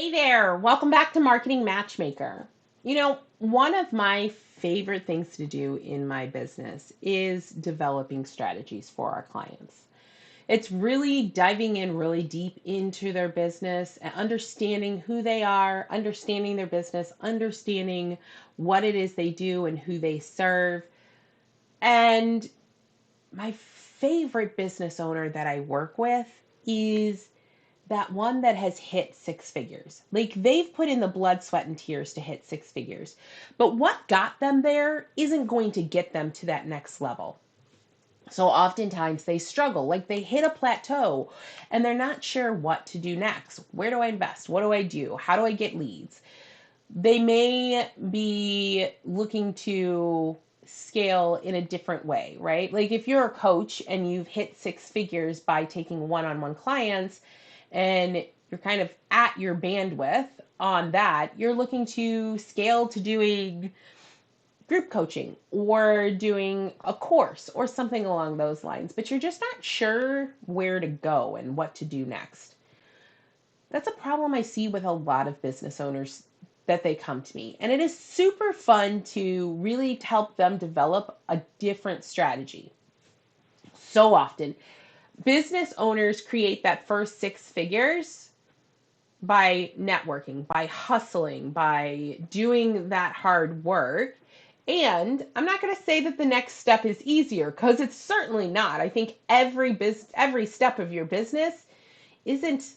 Hey there, welcome back to Marketing Matchmaker. One of my favorite things to do in my business is developing strategies for our clients. It's really diving in really deep into their business and understanding who they are, understanding their business, understanding what it is they do and who they serve. And my favorite business owner that I work with is that one that has hit six figures. Like they've put in the blood, sweat, and tears to hit six figures. But what got them there isn't going to get them to that next level. So oftentimes they struggle, like they hit a plateau and they're not sure what to do next. Where do I invest? What do I do? How do I get leads? They may be looking to scale in a different way, right? Like if you're a coach and you've hit six figures by taking one-on-one clients and you're kind of at your bandwidth on that, you're looking to scale to doing group coaching or doing a course or something along those lines, but you're just not sure where to go and what to do next. That's a problem I see with a lot of business owners that they come to me. And it is super fun to really help them develop a different strategy. So often, business owners create that first six figures by networking, by hustling, by doing that hard work. And I'm not going to say that the next step is easier because it's certainly not. I think every step of your business isn't,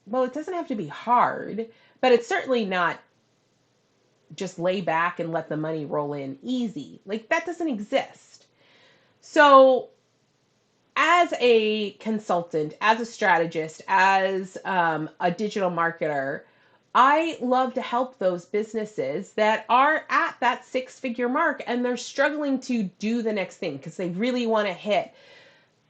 well, it doesn't have to be hard, but it's certainly not just lay back and let the money roll in easy. Like that doesn't exist. So, as a consultant, as a strategist, as a digital marketer, I love to help those businesses that are at that six figure mark and they're struggling to do the next thing because they really want to hit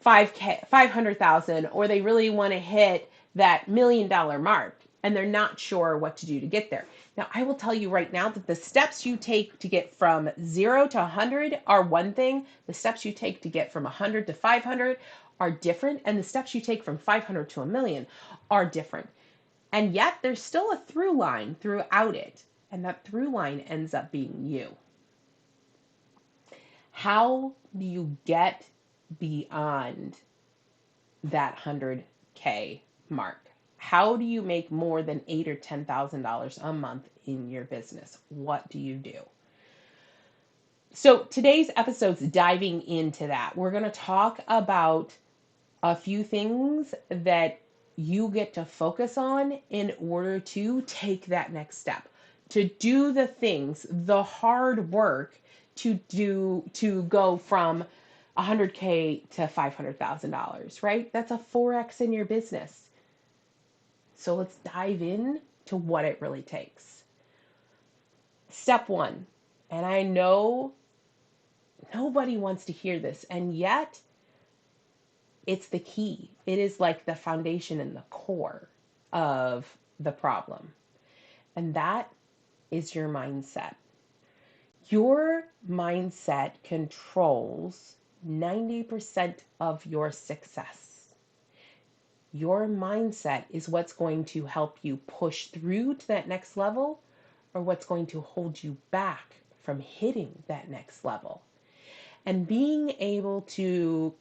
5K, 500,000, or they really want to hit that $1 million mark and they're not sure what to do to get there. Now, I will tell you right now that the steps you take to get from 0 to 100 are one thing. The steps you take to get from 100 to 500 are different. And the steps you take from 500 to a million are different. And yet there's still a through line throughout it. And that through line ends up being you. How do you get beyond that 100K mark? How do you make more than $8,000 or $10,000 a month in your business? What do you do? So today's episode's diving into that. We're going to talk about a few things that you get to focus on in order to take that next step, to do the things, the hard work to go from 100K to $500,000, right? That's a 4X in your business. So let's dive in to what it really takes. Step one, and I know nobody wants to hear this, and yet it's the key. It is like the foundation and the core of the problem. And that is your mindset. Your mindset controls 90% of your success. Your mindset is what's going to help you push through to that next level or what's going to hold you back from hitting that next level. And being able to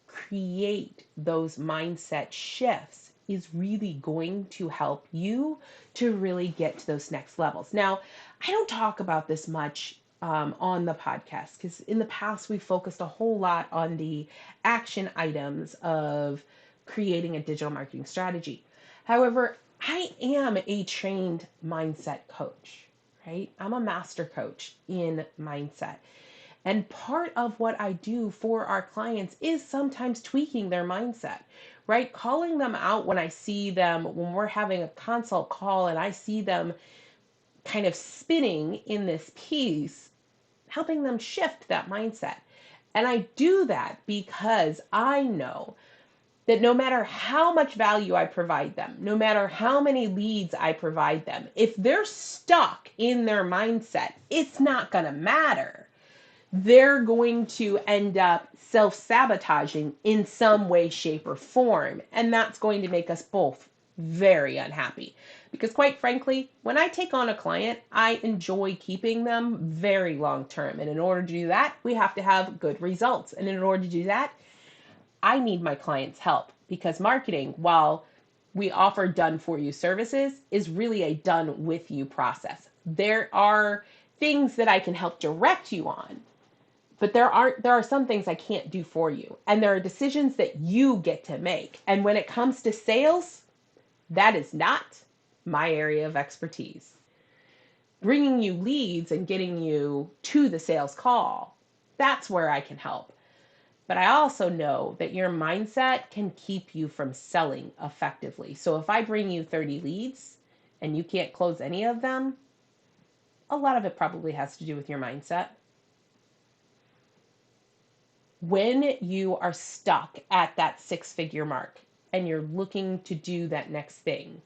create those mindset shifts is really going to help you to really get to those next levels. Now, I don't talk about this much on the podcast because in the past we focused a whole lot on the action items of creating a digital marketing strategy. However, I am a trained mindset coach, right? I'm a master coach in mindset. And part of what I do for our clients is sometimes tweaking their mindset, right? Calling them out when I see them, when we're having a consult call and I see them kind of spinning in this piece, helping them shift that mindset. And I do that because I know that no matter how much value I provide them, no matter how many leads I provide them, if they're stuck in their mindset, it's not going to matter. They're going to end up self-sabotaging in some way, shape, or form. And that's going to make us both very unhappy Because quite frankly, when I take on a client, I enjoy keeping them very long term. And in order to do that, we have to have good results. And in order to do that, I need my clients' help because marketing, while we offer done for you services, is really a done with you process. There are things that I can help direct you on, but there are some things I can't do for you. And there are decisions that you get to make. And when it comes to sales, that is not my area of expertise. Bringing you leads and getting you to the sales call, that's where I can help. But I also know that your mindset can keep you from selling effectively. So if I bring you 30 leads and you can't close any of them, a lot of it probably has to do with your mindset. When you are stuck at that 6-figure mark and you're looking to do that next thing,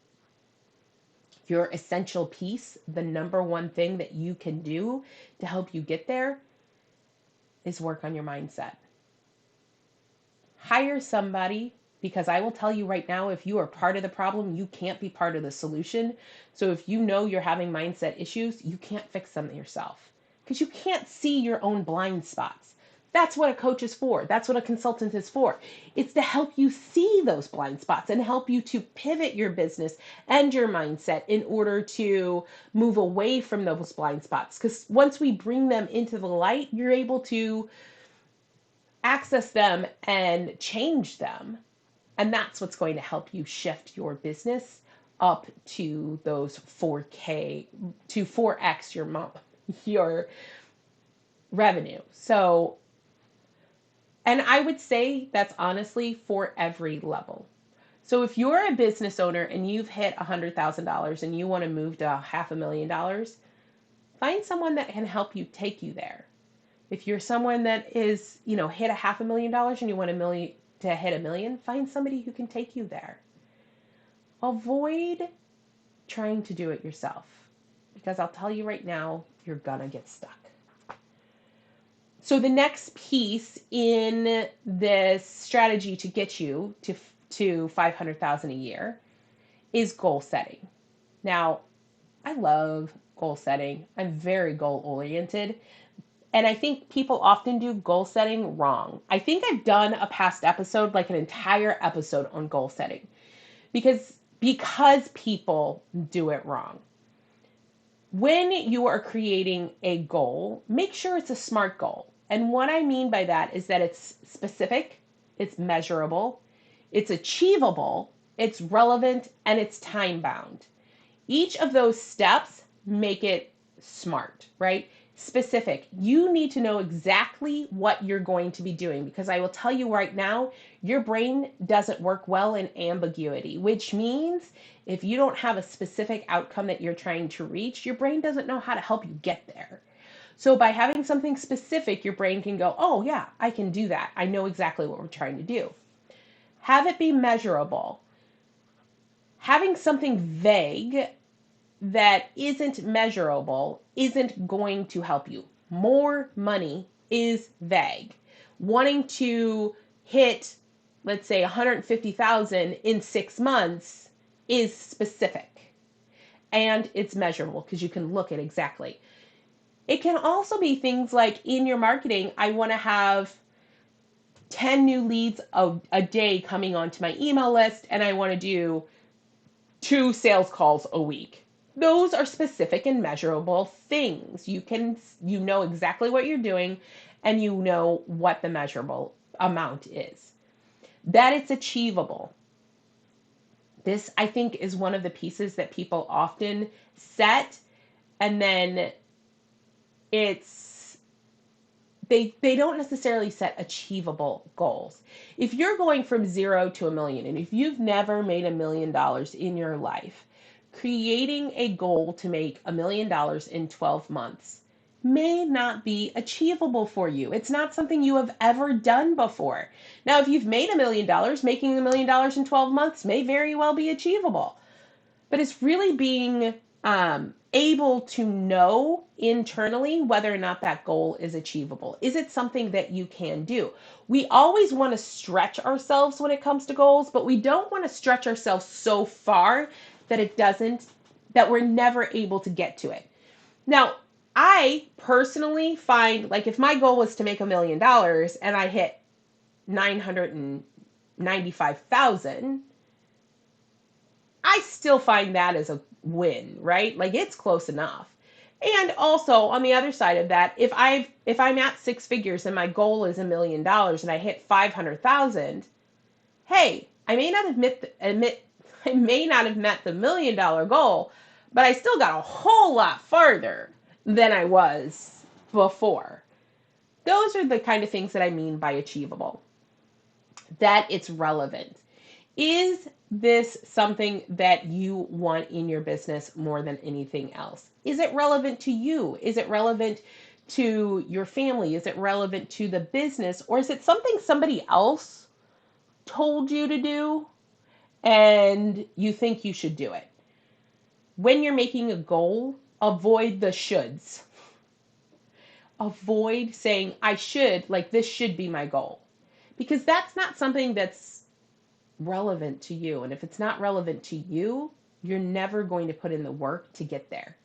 your essential piece, the number one thing that you can do to help you get there, is work on your mindset. Hire somebody, because I will tell you right now, if you are part of the problem, you can't be part of the solution. So if you know you're having mindset issues, you can't fix them yourself because you can't see your own blind spots. That's what a coach is for. That's what a consultant is for. It's to help you see those blind spots and help you to pivot your business and your mindset in order to move away from those blind spots. Because once we bring them into the light, you're able to access them and change them. And that's what's going to help you shift your business up to those 4K, to 4x your revenue. So, and I would say that's honestly for every level. So if you're a business owner and you've hit $100,000 and you want to move to $500,000, find someone that can help you take you there. If you're someone that is, hit $500,000 and you want to hit $1 million, find somebody who can take you there. Avoid trying to do it yourself, because I'll tell you right now, you're gonna get stuck. So the next piece in this strategy to get you to 500,000 a year is goal setting. Now, I love goal setting. I'm very goal oriented. And I think people often do goal setting wrong. I think I've done a past episode, like an entire episode on goal setting, because people do it wrong. When you are creating a goal, make sure it's a SMART goal. And what I mean by that is that it's specific, it's measurable, it's achievable, it's relevant, and it's time bound. Each of those steps make it SMART, right? Specific. You need to know exactly what you're going to be doing, because I will tell you right now, your brain doesn't work well in ambiguity, which means if you don't have a specific outcome that you're trying to reach, your brain doesn't know how to help you get there. So by having something specific, your brain can go, oh yeah, I can do that. I know exactly what we're trying to do. Have it be measurable. Having something vague that isn't measurable isn't going to help you. More money is vague. Wanting to hit, let's say, 150,000 in 6 months is specific. And it's measurable because you can look at exactly. It can also be things like in your marketing, I want to have 10 new leads a day coming onto my email list, and I want to do 2 sales calls a week. Those are specific and measurable things. You know exactly what you're doing, and you know what the measurable amount is. That it's achievable. This, I think, is one of the pieces that people often set, and then they don't necessarily set achievable goals. If you're going from 0 to $1 million, and if you've never made $1 million in your life, creating a goal to make $1 million in 12 months may not be achievable for you. It's not something you have ever done before. Now, if you've made $1 million, making $1 million in 12 months may very well be achievable. But it's really being able to know internally whether or not that goal is achievable. Is it something that you can do? We always want to stretch ourselves when it comes to goals, but we don't want to stretch ourselves so far that we're never able to get to it. Now, I personally find like if my goal was to make $1 million and I hit 995,000, I still find that as a win, right? Like it's close enough. And also on the other side of that, if I'm at six figures and my goal is $1 million and I hit 500,000, hey, I may not have met the $1 million goal, but I still got a whole lot farther than I was before. Those are the kind of things that I mean by achievable. That it's relevant. Is this something that you want in your business more than anything else? Is it relevant to you? Is it relevant to your family? Is it relevant to the business? Or is it something somebody else told you to do and you think you should do it? When you're making a goal, avoid the shoulds. Avoid saying, I should, like this should be my goal. Because that's not something that's relevant to you. And if it's not relevant to you, you're never going to put in the work to get there.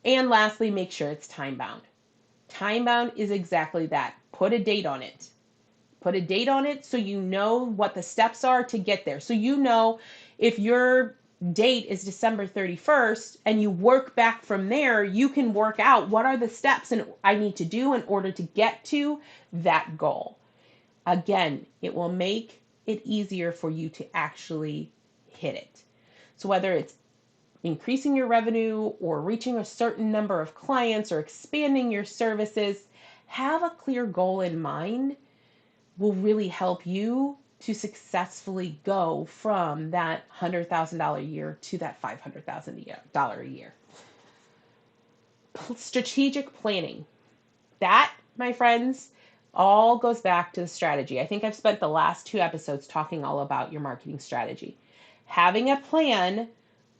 And lastly, make sure it's time bound. Time bound is exactly that. Put a date on it. Put a date on it so you know what the steps are to get there. So you know if your date is December 31st and you work back from there, you can work out what are the steps and I need to do in order to get to that goal. Again, it will make it easier for you to actually hit it. So whether it's increasing your revenue or reaching a certain number of clients or expanding your services, have a clear goal in mind will really help you to successfully go from that $100,000 a year to that $500,000 a year. Strategic planning. That, my friends, all goes back to the strategy. I think I've spent the last 2 episodes talking all about your marketing strategy. Having a plan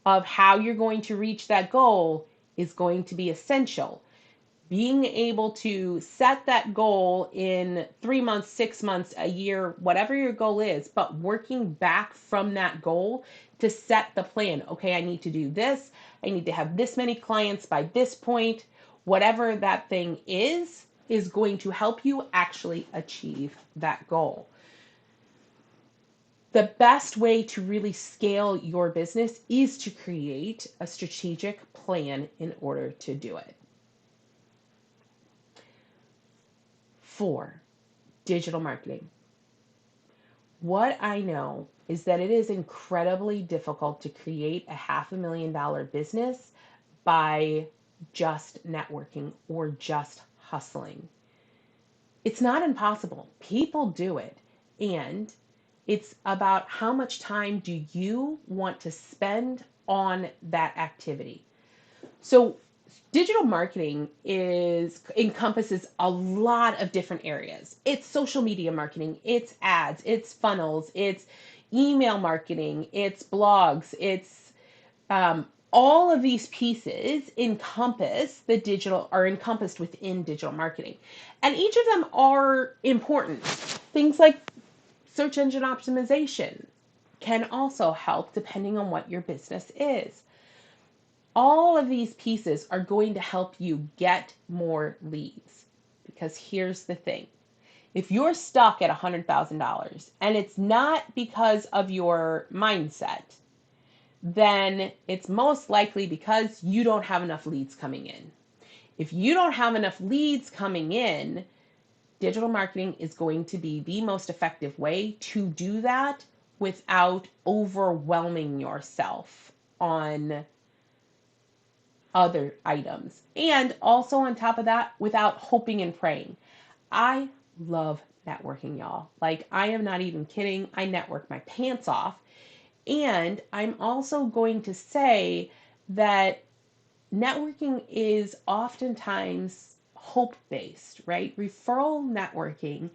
of how you're going to reach that goal is going to be essential. Being able to set that goal in 3 months, 6 months, a year, whatever your goal is, but working back from that goal to set the plan. Okay, I need to do this. I need to have this many clients by this point. Whatever that thing is going to help you actually achieve that goal. The best way to really scale your business is to create a strategic plan in order to do it. 4, digital marketing. What I know is that it is incredibly difficult to create a $500,000 business by just networking or just hustling. It's not impossible. People do it. And it's about how much time do you want to spend on that activity. So digital marketing encompasses a lot of different areas. It's social media marketing, it's ads, it's funnels, it's email marketing, it's blogs, it's all of these pieces are encompassed within digital marketing. And each of them are important. Things like search engine optimization can also help depending on what your business is. All of these pieces are going to help you get more leads. Because here's the thing. If you're stuck at $100,000 and it's not because of your mindset, then it's most likely because you don't have enough leads coming in. If you don't have enough leads coming in, digital marketing is going to be the most effective way to do that without overwhelming yourself on other items. And also on top of that, without hoping and praying. I love networking, y'all. Like, I am not even kidding. I network my pants off. And I'm also going to say that networking is oftentimes hope-based, right? Referral networking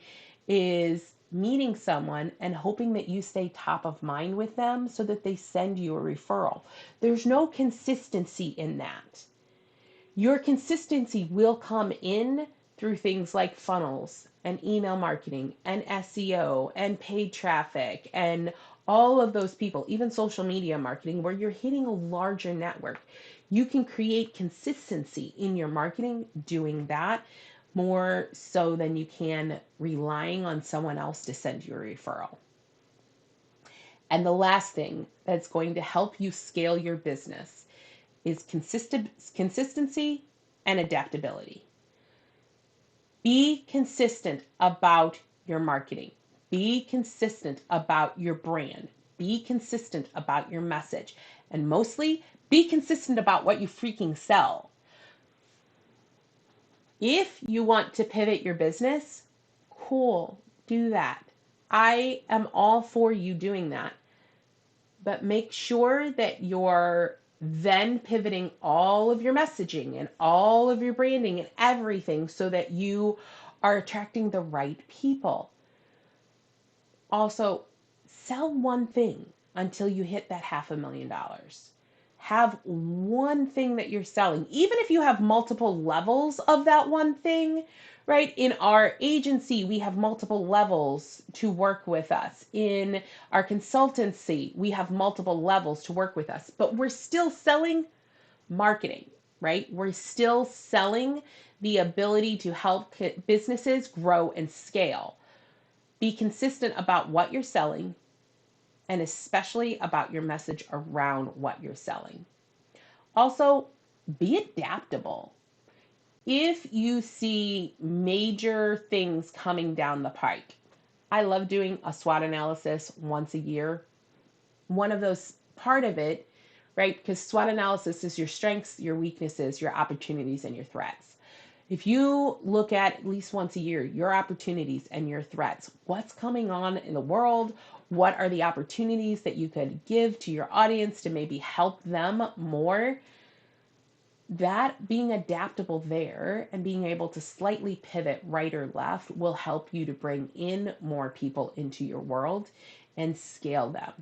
is meeting someone and hoping that you stay top of mind with them so that they send you a referral. There's no consistency in that. Your consistency will come in through things like funnels and email marketing and SEO and paid traffic and all of those people, even social media marketing, where you're hitting a larger network. You can create consistency in your marketing doing that more so than you can relying on someone else to send you a referral. And the last thing that's going to help you scale your business is consistency and adaptability. Be consistent about your marketing. Be consistent about your brand. Be consistent about your message. And mostly, be consistent about what you freaking sell. If you want to pivot your business, cool, do that. I am all for you doing that. But make sure that you're then pivoting all of your messaging and all of your branding and everything so that you are attracting the right people. Also, sell one thing until you hit that $500,000. Have one thing that you're selling, even if you have multiple levels of that one thing, right? In our agency, we have multiple levels to work with us. In our consultancy, we have multiple levels to work with us, but we're still selling marketing, right? We're still selling the ability to help businesses grow and scale. Be consistent about what you're selling and especially about your message around what you're selling. Also, be adaptable. If you see major things coming down the pike, I love doing a SWOT analysis once a year. One of those, part of it, right? Because SWOT analysis is your strengths, your weaknesses, your opportunities, and your threats. If you look at least once a year, your opportunities and your threats, what's coming on in the world? What are the opportunities that you could give to your audience to maybe help them more? That being adaptable there and being able to slightly pivot right or left will help you to bring in more people into your world and scale them.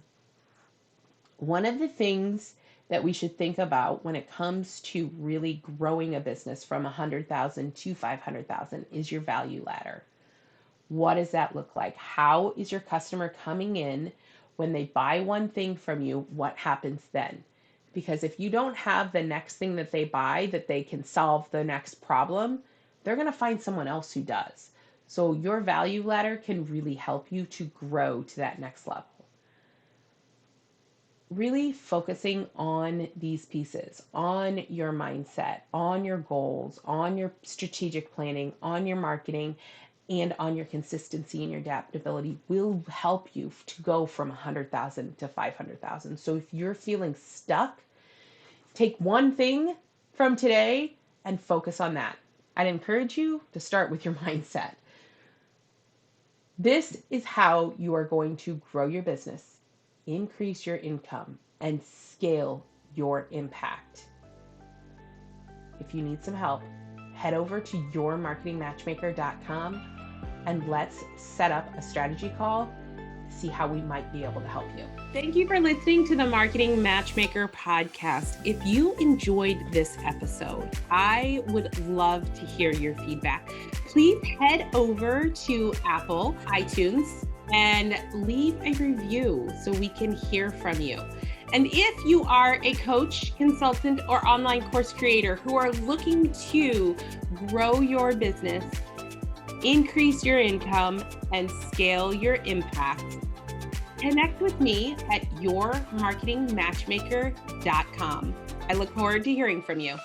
One of the things that we should think about when it comes to really growing a business from 100,000 to 500,000 is your value ladder. What does that look like? How is your customer coming in when they buy one thing from you? What happens then? Because if you don't have the next thing that they buy that they can solve the next problem, they're going to find someone else who does. So your value ladder can really help you to grow to that next level. Really focusing on these pieces, on your mindset, on your goals, on your strategic planning, on your marketing, and on your consistency and your adaptability will help you to go from 100,000 to 500,000. So if you're feeling stuck, take one thing from today and focus on that. I'd encourage you to start with your mindset. This is how you are going to grow your business, increase your income, and scale your impact. If you need some help, head over to yourmarketingmatchmaker.com and let's set up a strategy call, see how we might be able to help you. Thank you for listening to the Marketing Matchmaker podcast. If you enjoyed this episode, I would love to hear your feedback. Please head over to Apple, iTunes, and leave a review so we can hear from you. And if you are a coach, consultant, or online course creator who are looking to grow your business, increase your income, and scale your impact, connect with me at yourmarketingmatchmaker.com. I look forward to hearing from you.